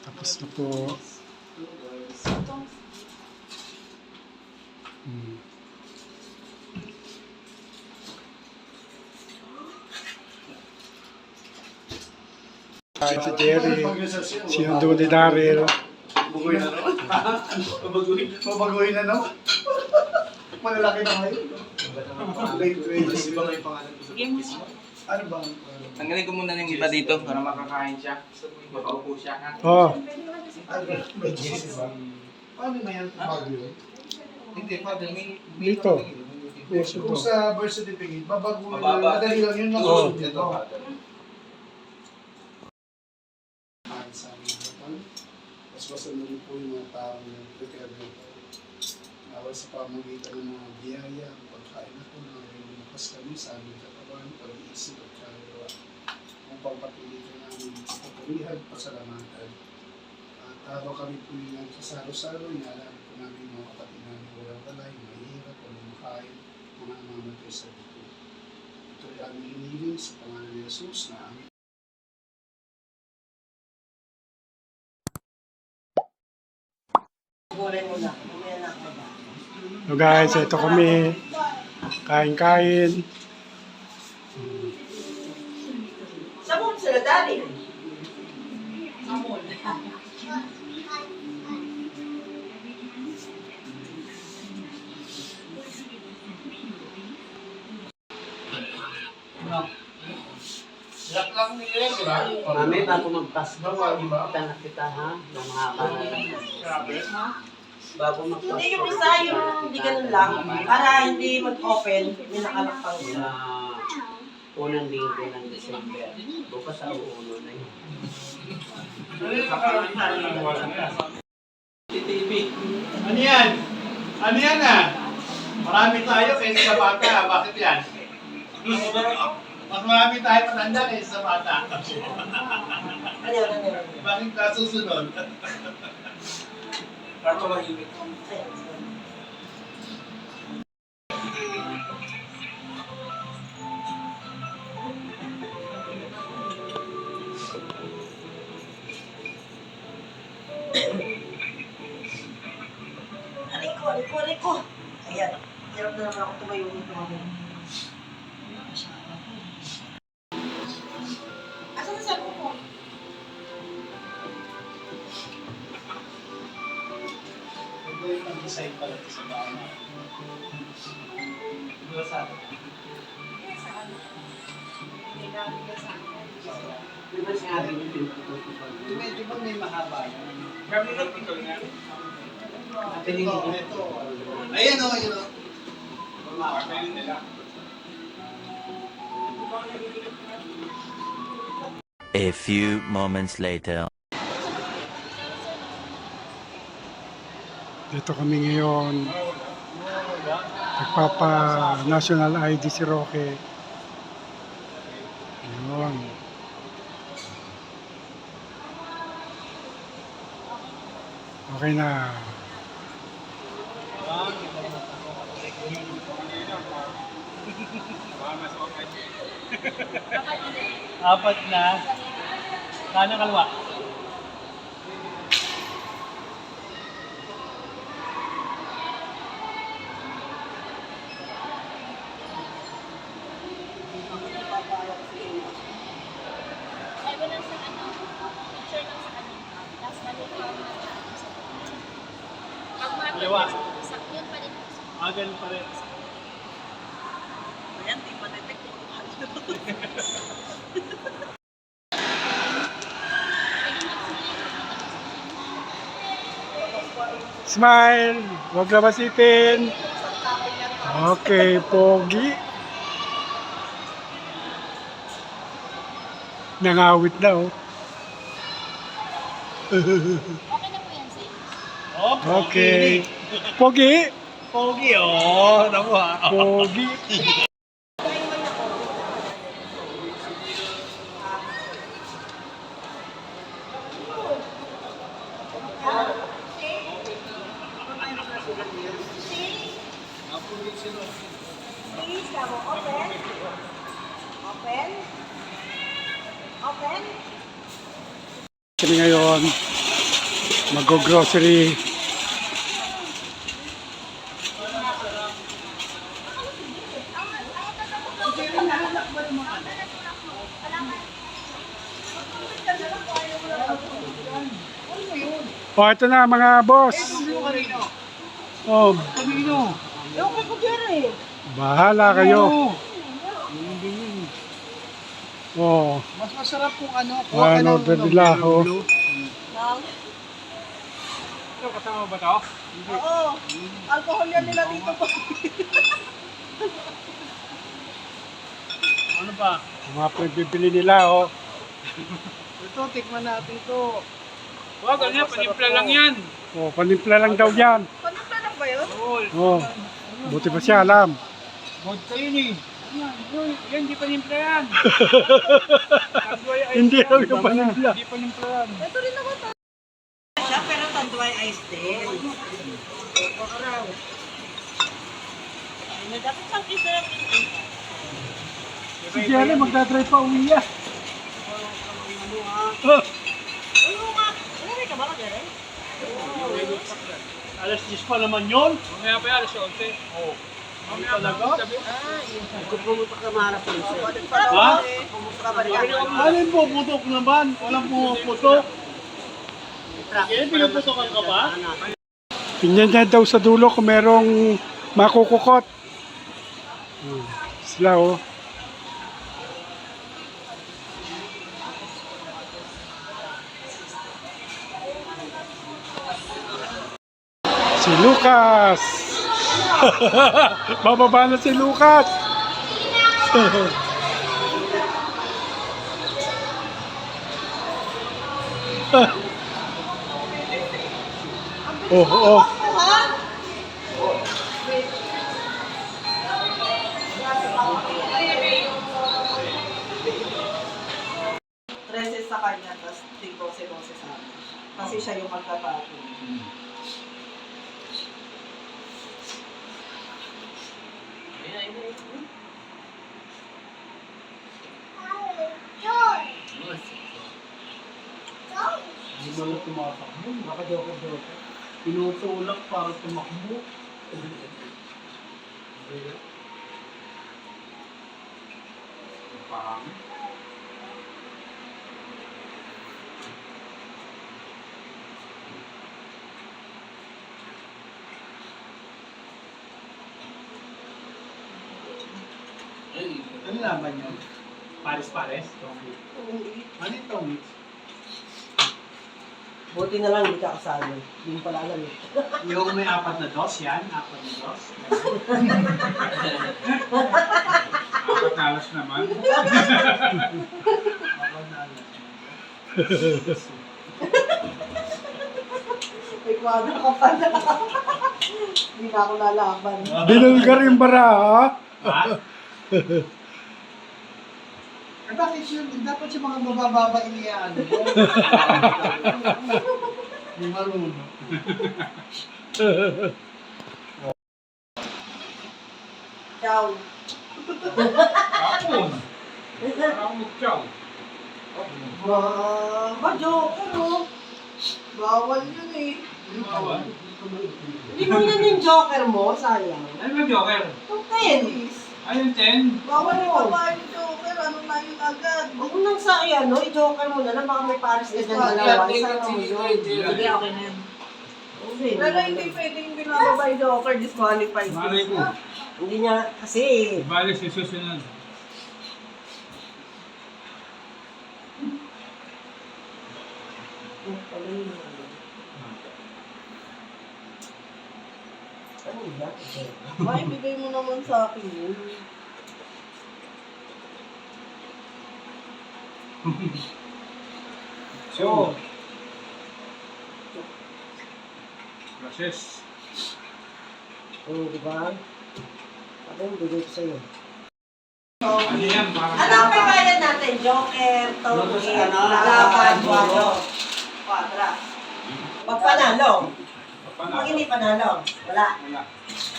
Tapos na po. Kahit si Jerry, si Ando ni Daryl. Babaguhin na naman. Babaguhin na naman. Malalaki na ngayon. Late 20s. Iba nga yung pangalan ko. Ano ba? Tanggalin ko muna yung iba dito para makakain siya. Makaupo siya. Oh, Ano ba? May Jesus ba? Paano na yan? Bago? Hindi, father, may dito. Kung sa birth certificate, babaguhin na. Mababa. Madali lang yun. Oo. Ito, father. Sa aming hotel. Mas masunod po yung mga taong prepare nito. Nawal sa pamagitan ng mga biyaya, ang pagkain na po na lumakas kami sa aming katawan, pag-iisip at kaluluwa. Upang patuloy ka namin pupurihan, pasalamatan. At habang kami po yung nagsasaro-saro, inaalala po namin mga kapatid namin walang balay, mahirap, walang makain, mga namamatay sa buto. Ito ay aming hinihiling sa pangalan ni Jesus na aming So guys, ito kami. Kain-kain. Saan sila dali? Samon. Yak lang nila, di ba? Mami, bago mag-pass ko, kita na kita ha, ng mga Grabe. bago mag-pass Hindi yung isa yung hindi ganun lang. Para hindi mag-open, may nakalakpang sa sila. unang linggo ng December. Bukas sa uno na yun. TV. Ano yan? Ano yan ah? Marami tayo kaysa sa bata. Bakit yan? Mas marami tayo matanda kaysa sa bata. Ano yun, ano yun? Bakit kasusunod? Parto mahimik. Aray ko. Ayan. Hirap na naman ako tumayo nito ako. Asan na sabi ko? Ito yung mag-design pala sa bata. Ito sa atin. Di ba sinabi niyo pinag-tutupag? Medyo ba may mahaba yan? Kami ng picture nga. Ito. Ayan o, ayan o. Kakain nila. A few moments later. Dito kami ngayon. Nagpapa-national ID si Roque. Ayun. Okay na. Apat na. Sana kalwa. Kaliwa. Ganun pa rin. Ayan, di pa detect ko. Smile! Huwag labasitin! Okay, pogi. Nangawit na oh. Okay. Pogi! Pogi, oh. Naku ha. Pogi! Please, come open. Open. Open. Kami ngayon Mag-grocery. Oh, ito na mga boss. Oh, Ewan ko kung Jerry. bahala kayo. Oh, Mas masarap kung ano, ano order nila oh. Ito, kasama ba ito? Oo. Alcohol yan nila dito po. Ano pa? Yung mga pinagbibili nila oh. Ito, tikman natin to. Wag, ano yan? Panimpla lang yan. Oh, panimpla lang daw yan. Panagpa lang ba yun? Oo. Oh, buti pa siya alam. Vodka yun eh. Yan, di panimpla yan. Hindi daw yung panimpla. Di panimpla yan. Ito rin naman to. Siya, pero tanduay ice din. Ito ka raw. Ay, dapat siyang isa lang. Si Jerry magdadrive pa uwi yan. Ano nga? Ano ka ba ka, Jerry? Alas 10 pa naman yun. Mamaya pa yan, alas 11. Oo. Mamaya Talaga? Kung pumunta ka maharap yun sir. Ha? Pumunta ka ba riyan? Alin po, putok naman. Walang pumuputok. Eh, pinuputokan ka ba? Tingnan niya daw sa dulo kung merong makukukot. Sila oh. Si Lucas! Bababa na si Lucas! Oh, oh. Treses sa kanya, tapos tig 12 sa amin. Kasi siya yung magtatapon. Hindi mo lang tumatakbo. Nakadoko-doko. Pinutulak para tumakbo. Ano laban yun? Pares-pares? Ano itong mix? Buti na lang hindi ka kasali. Hindi mo pala alam eh. Yung may 4 na dos, yan? 4 na dos? Nakatalas naman. 4 na alas. May kwadro ka pala. Hindi na ako lalaban. Binulgar yung bara ha? Ha? Eh bakit yun? Dapat yung mga mabababa iniyaan. Hindi marunong. Ciao. Kapon. Parang mutyaw. Ba, joke mo. Bawal yun eh. Bawal. Hindi mo yan yung joker mo, sayang. Ano ba joker? Yung tennis. Ayun, 10. Bawal yung babae yung joker, ano na yun agad. Huwag mo nang sa ano, i-joker mo na lang, baka may pares ka dyan dalawa. Isa mo yun. Sige, okay na yan. Hindi. Pero hindi pwedeng binababa yung joker, disqualified. Malay ko. Hindi niya, kasi, Balik si susunod. ano yan? Maibigay mo naman sa akin yun. So. Process. Di ba? Ako yung bigay ko sa'yo. Ano yan? Parang Ano ang pagbayad natin? Joker, tawagin, laban, walo, kwadra. Pag panalo. Pag hindi panalo, wala. Wala.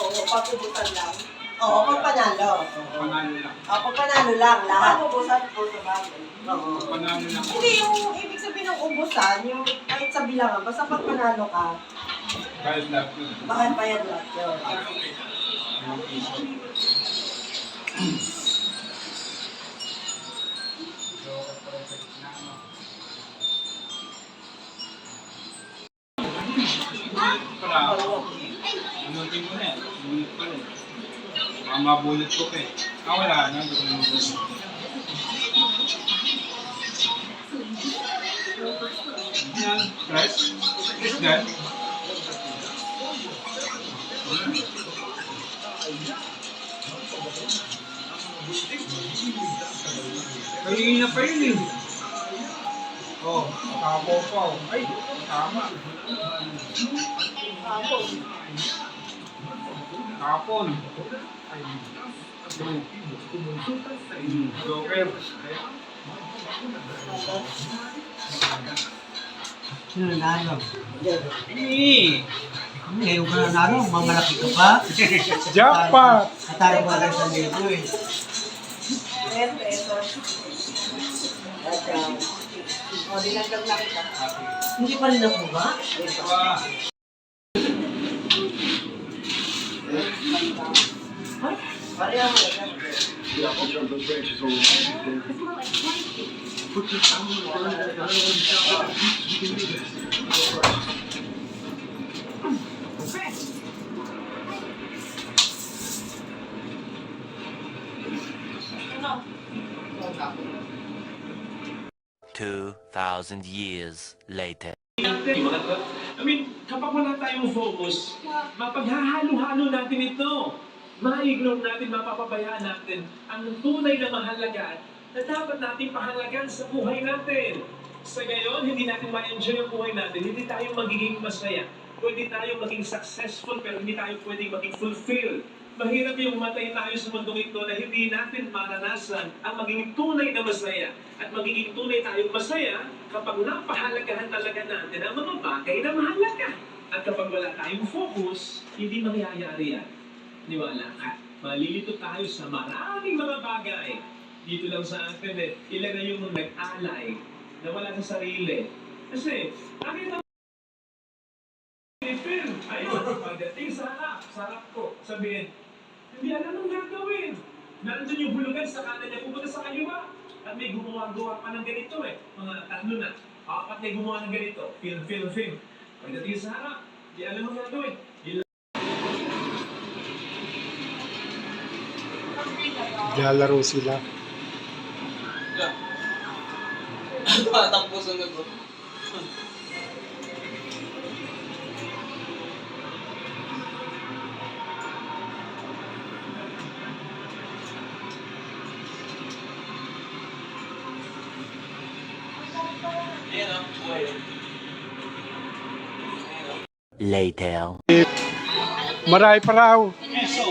Oo, pag ubusan lang. Oo, pag panalo. Panalo lang. Oo, pag panalo lang, lahat. Ubusan po sa bagay. Oo. Panalo lang. Hindi, yung ibig sabihin ng ubusan, yung kahit sabihin bilangan. Basta pag panalo ka, bakit pa yan lahat yun. Anutin mo na yan. Bunot pa rin. Mabunot ko pa eh. Wala na. Hindi ko na mabunot. Yan. Press. Press that. Kanina pa yun eh. Oh, nakapo pa oh. Ay, tama. Kapon. Joker. Sino nanalo? Hindi. Ngayon ka nanalo, mamalaki ka pa. Jackpot! Natalo ka lang sa lito eh. 10 pesos. Ayan. O, dinagdag na kita. Hindi pa rin nakuha. Pareho mo yan. Ano? 2,000 years later. I mean, kapag wala tayong focus, mapaghahalo-halo natin ito. Ma-ignore natin, mapapabayaan natin ang tunay na mahalaga na dapat natin pahalagan sa buhay natin. Sa gayon, hindi natin ma-enjoy ang buhay natin, hindi tayo magiging masaya. Pwede tayo maging successful, pero hindi tayo pwedeng maging fulfilled. Mahirap yung matay tayo sa mundong ito na hindi natin maranasan ang magiging tunay na masaya. At magiging tunay tayong masaya kapag napahalagahan talaga natin ang mga bagay na mahalaga. At kapag wala tayong focus, hindi mangyayari yan. Niwala ka. Malilito tayo sa maraming mga bagay. Dito lang sa atin ilan na yung nag-alay na wala sa sarili. Kasi, nakita mo, film, ayun, pagdating sa harap ko, sabihin, hindi alam ang gagawin. Nandun yung hulugan sa kanan niya, pupunta sa kaliwa. At may gumawa-gawa pa ng ganito mga tatlo na. Apat na gumawa ng ganito, film. Pagdating sa harap, hindi alam ang gagawin. Lalaro sila. Tatakbo sunod ko. Ayan o, buhay. Later. Marami pa raw. Keso.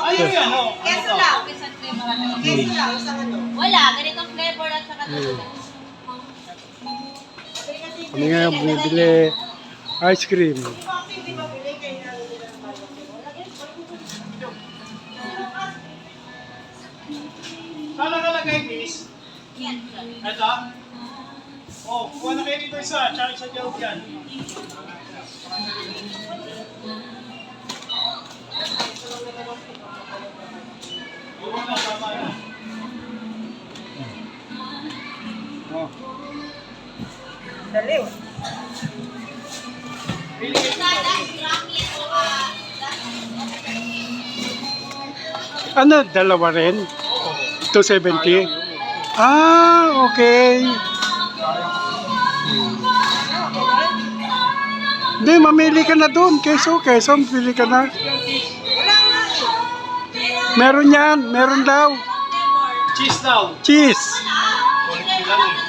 Ayun yan o. Keso lang. Keso lang. Isang ano. Wala, ganitong flavor at saka Kami nga bumibili ice cream. Di ba pili kayo na nila ng bago? Saan nakalagay, miss? Ito? Oh, kuha na kayo dito isa, tsaka isa diyaw dyan. Oo na, tama na. Oh. Daliw. Pili kayo dito. Ano, dalawa rin? 270? Ah, okay. Hindi, mamili ka na doon. Keso, pili ka na. Meron yan, meron daw. Cheese daw. Cheese. Kulit lang eh.